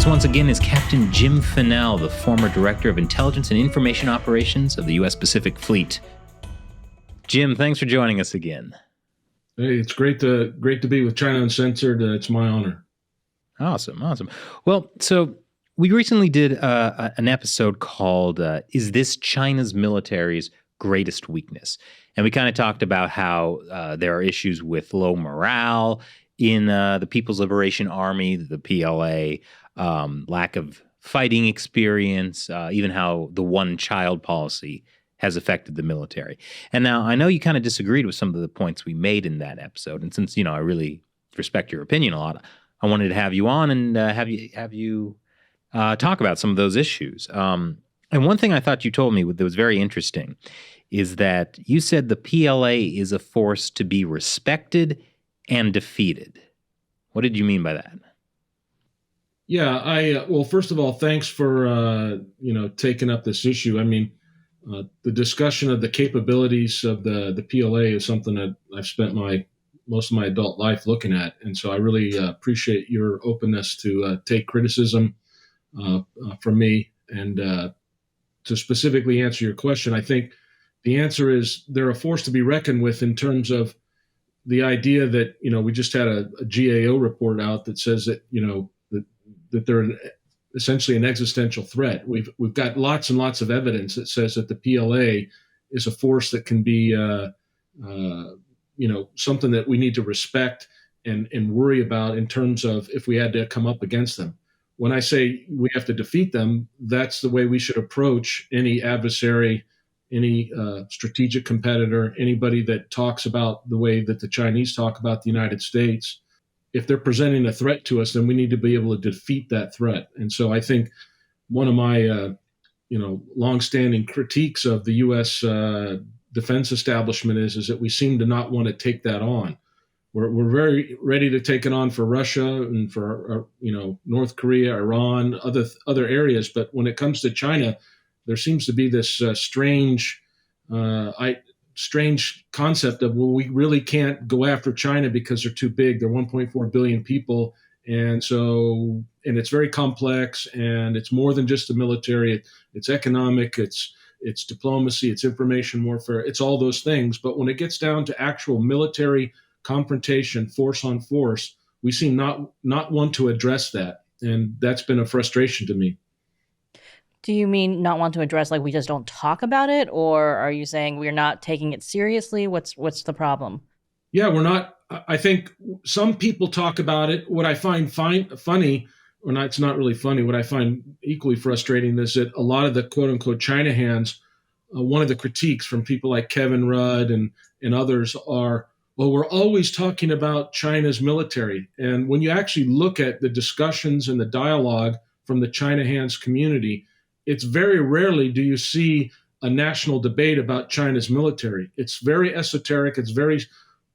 us once again is Captain Jim Fanell, the former Director of Intelligence and Information Operations of the U.S. Pacific Fleet. Jim, thanks for joining us again. Hey, it's great to be with China Uncensored. It's my honor. Awesome. Well, so we recently did an episode called Is This China's Military's Greatest Weakness? And we kind of talked about how there are issues with low morale in the People's Liberation Army, the PLA, lack of fighting experience, even how the one-child policy has affected the military. And now I know you kind of disagreed with some of the points we made in that episode. And since, I really respect your opinion a lot, I wanted to have you on and have you talk about some of those issues. And one thing I thought you told me that was very interesting is that you said the PLA is a force to be respected and defeated. What did you mean by that? Yeah, well, first of all, thanks for taking up this issue. I mean, the discussion of the capabilities of the PLA is something that I've spent most of my adult life looking at, and so I really appreciate your openness to take criticism from me. And to specifically answer your question, I think the answer is they're a force to be reckoned with in terms of the idea that, we just had a GAO report out that says that, that they're essentially an existential threat. We've got lots and lots of evidence that says that the PLA is a force that can be, something that we need to respect and worry about in terms of if we had to come up against them. When I say we have to defeat them, that's the way we should approach any adversary, any strategic competitor, anybody that talks about the way that the Chinese talk about the United States. If they're presenting a threat to us, then we need to be able to defeat that threat. And so I think one of my, longstanding critiques of the U.S. Defense establishment is that we seem to not want to take that on. We're very ready to take it on for Russia and for North Korea, Iran, other areas. But when it comes to China, there seems to be this strange concept of, well, we really can't go after China because they're too big. They're 1.4 billion people. And it's very complex, and it's more than just the military. It's economic, it's diplomacy, it's information warfare, it's all those things. But when it gets down to actual military confrontation, force on force, we seem not want to address that. And that's been a frustration to me. Do you mean not want to address, like we just don't talk about it? Or are you saying we're not taking it seriously? What's the problem? Yeah, we're not. I think some people talk about it. What I find funny, or not, it's not really funny, what I find equally frustrating is that a lot of the quote unquote China hands, one of the critiques from people like Kevin Rudd and others are, well, we're always talking about China's military. And when you actually look at the discussions and the dialogue from the China hands community, it's very rarely do you see a national debate about China's military. It's very esoteric. It's very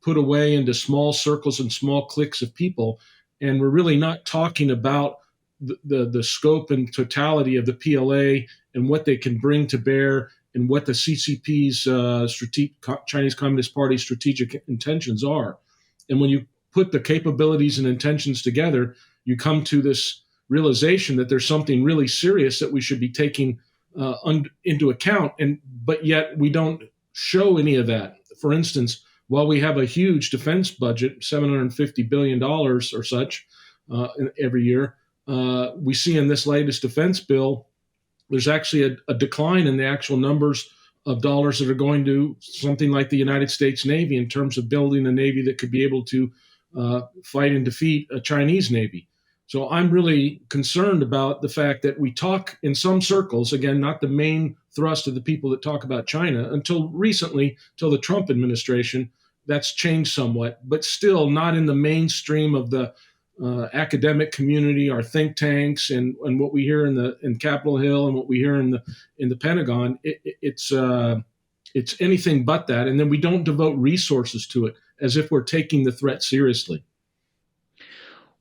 put away into small circles and small cliques of people. And we're really not talking about the scope and totality of the PLA and what they can bring to bear and what the CCP's Chinese Communist Party strategic intentions are. And when you put the capabilities and intentions together, you come to this realization that there's something really serious that we should be taking into account, but yet we don't show any of that. For instance, while we have a huge defense budget, $750 billion or such every year, we see in this latest defense bill, there's actually a decline in the actual numbers of dollars that are going to something like the United States Navy in terms of building a Navy that could be able to fight and defeat a Chinese Navy. So I'm really concerned about the fact that we talk in some circles, again, not the main thrust of the people that talk about China, until recently, till the Trump administration, that's changed somewhat, but still not in the mainstream of the academic community, our think tanks, and what we hear in Capitol Hill and what we hear in the Pentagon. It's anything but that, and then we don't devote resources to it as if we're taking the threat seriously.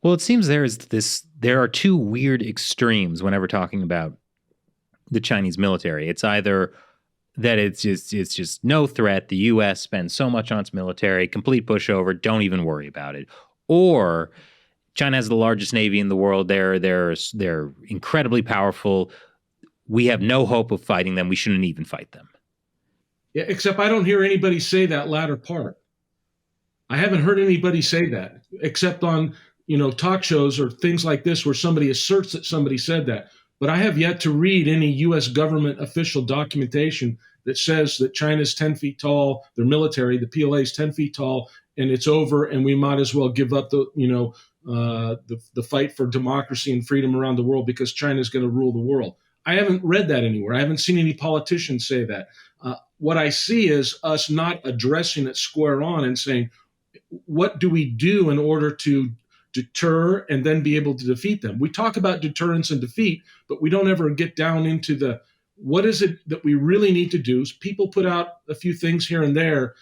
Well, it seems there are two weird extremes whenever talking about the Chinese military. It's either that it's just no threat. The U.S. spends so much on its military, complete pushover, don't even worry about it. Or China has the largest navy in the world. They're incredibly powerful. We have no hope of fighting them. We shouldn't even fight them. Yeah, except I don't hear anybody say that latter part. I haven't heard anybody say that, except on talk shows or things like this where somebody asserts that somebody said that. But I have yet to read any U.S. government official documentation that says that China's 10 feet tall, their military, the PLA is 10 feet tall, and it's over, and we might as well give up the fight for democracy and freedom around the world because China is going to rule the world. I haven't read that anywhere. I haven't seen any politicians say that. What I see is us not addressing it square on and saying, what do we do in order to deter and then be able to defeat them? We talk about deterrence and defeat, but we don't ever get down into what is it that we really need to do. People put out a few things here and there,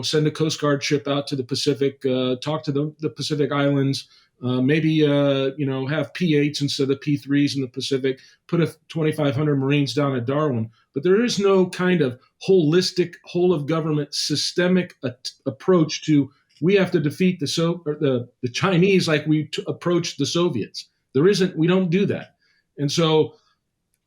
send a Coast Guard ship out to the Pacific, talk to the Pacific Islands, maybe have P-8s instead of P-3s in the Pacific, put 2,500 Marines down at Darwin. But there is no kind of holistic, whole of government, systemic approach to we have to defeat the Chinese like we approached the Soviets. There isn't. We don't do that. And so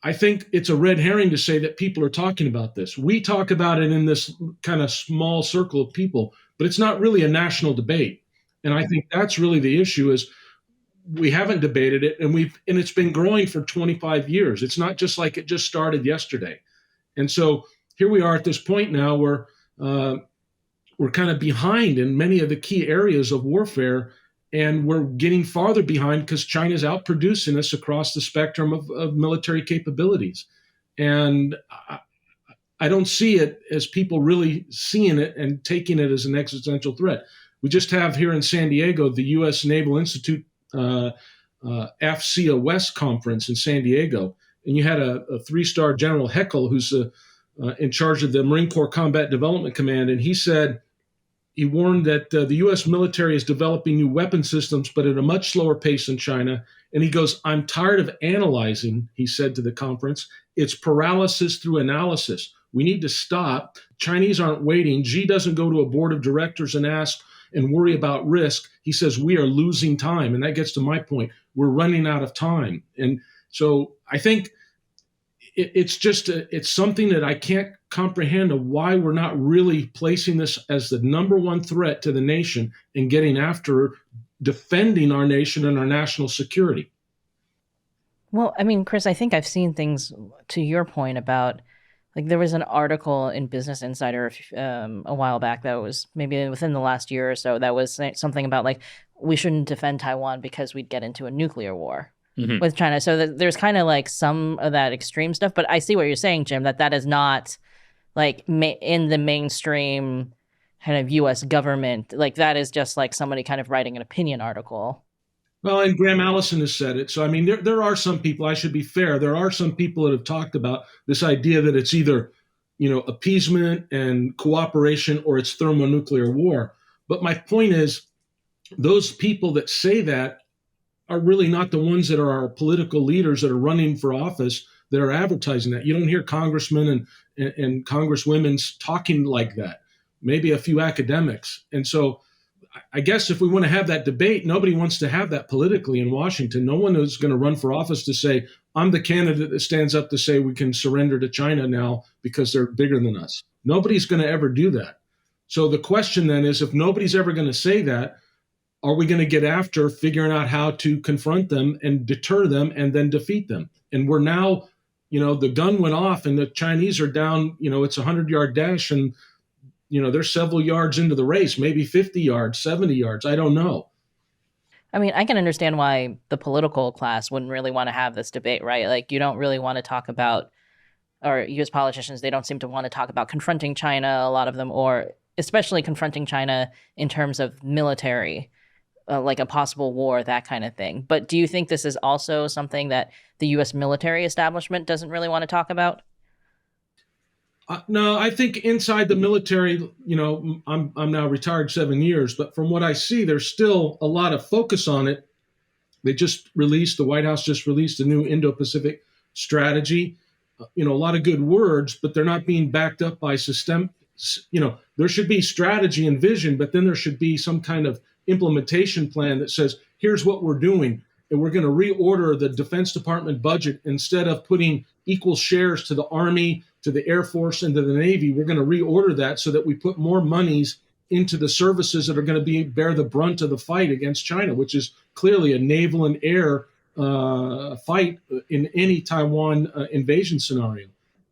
I think it's a red herring to say that people are talking about this. We talk about it in this kind of small circle of people, but it's not really a national debate. And I think that's really the issue is we haven't debated it, and it's been growing for 25 years. It's not just like it just started yesterday. And so here we are at this point now where we're kind of behind in many of the key areas of warfare, and we're getting farther behind because China's outproducing us across the spectrum of military capabilities. And I don't see it as people really seeing it and taking it as an existential threat. We just have here in San Diego the U.S. Naval Institute AFCEA West conference in San Diego, and you had a 3-star General Heckel who's in charge of the Marine Corps Combat Development Command, and he warned that the U.S. military is developing new weapon systems, but at a much slower pace than China. And he goes, I'm tired of analyzing, he said to the conference. It's paralysis through analysis. We need to stop. Chinese aren't waiting. Xi doesn't go to a board of directors and ask and worry about risk. He says, we are losing time. And that gets to my point. We're running out of time. And so I think it's something that I can't comprehend of why we're not really placing this as the number one threat to the nation and getting after defending our nation and our national security. Well, I mean, Chris, I think I've seen things to your point about, like, there was an article in Business Insider a while back that was maybe within the last year or so that was something about, like, we shouldn't defend Taiwan because we'd get into a nuclear war. Mm-hmm. With China. So there's kind of like some of that extreme stuff, but I see what you're saying, Jim, that is not like in the mainstream kind of U.S. government. Like that is just like somebody kind of writing an opinion article. Well, and Graham Allison has said it. So, I mean, there are some people, I should be fair, there are some people that have talked about this idea that it's either, appeasement and cooperation or it's thermonuclear war. But my point is, those people that say that are really not the ones that are our political leaders that are running for office that are advertising that. You don't hear congressmen and congresswomen talking like that, maybe a few academics. And so I guess if we want to have that debate, nobody wants to have that politically in Washington. No one is going to run for office to say, I'm the candidate that stands up to say we can surrender to China now because they're bigger than us. Nobody's going to ever do that. So the question then is, if nobody's ever going to say that, are we going to get after figuring out how to confront them and deter them and then defeat them? And we're now, the gun went off and the Chinese are down, it's a 100-yard dash and, they're several yards into the race, maybe 50 yards, 70 yards. I don't know. I mean, I can understand why the political class wouldn't really want to have this debate, right? Like you don't really want to talk about, or U.S. politicians, they don't seem to want to talk about confronting China, a lot of them, or especially confronting China in terms of military. Like a possible war, that kind of thing. But do you think this is also something that the U.S. military establishment doesn't really want to talk about? No, I think inside the military, I'm now retired 7 years, but from what I see, there's still a lot of focus on it. The White House just released a new Indo-Pacific strategy. A lot of good words, but they're not being backed up by system. There should be strategy and vision, but then there should be some kind of implementation plan that says, here's what we're doing. And we're going to reorder the Defense Department budget. Instead of putting equal shares to the Army, to the Air Force, and to the Navy, we're going to reorder that so that we put more monies into the services that are going to bear the brunt of the fight against China, which is clearly a naval and air fight in any Taiwan invasion scenario.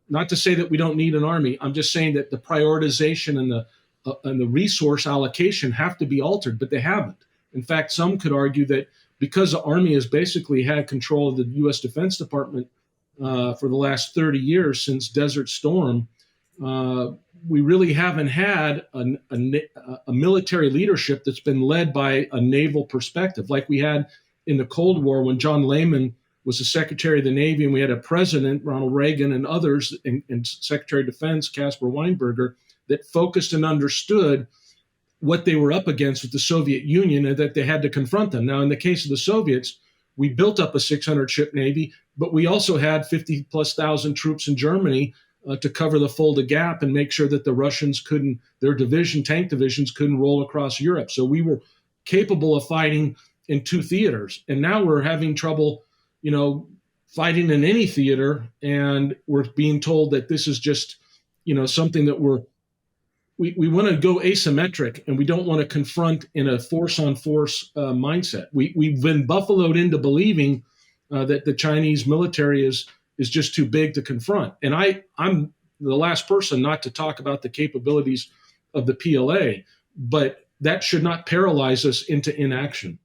Not to say that we don't need an army. I'm just saying that the prioritization and the resource allocation have to be altered, but they haven't. In fact, some could argue that because the Army has basically had control of the U.S. Defense Department for the last 30 years since Desert Storm, we really haven't had a military leadership that's been led by a naval perspective, like we had in the Cold War when John Lehman was the Secretary of the Navy, and we had a president, Ronald Reagan, and others, and Secretary of Defense, Caspar Weinberger, that focused and understood what they were up against with the Soviet Union and that they had to confront them. Now, in the case of the Soviets, we built up a 600-ship Navy, but we also had 50,000+ troops in Germany to cover the Fulda Gap and make sure that the Russians couldn't, their tank divisions couldn't roll across Europe. So we were capable of fighting in two theaters. And now we're having trouble, fighting in any theater. And we're being told that this is just, something that we want to go asymmetric, and we don't want to confront in a force-on-force mindset. We've been buffaloed into believing that the Chinese military is just too big to confront. And I'm the last person not to talk about the capabilities of the PLA, but that should not paralyze us into inaction.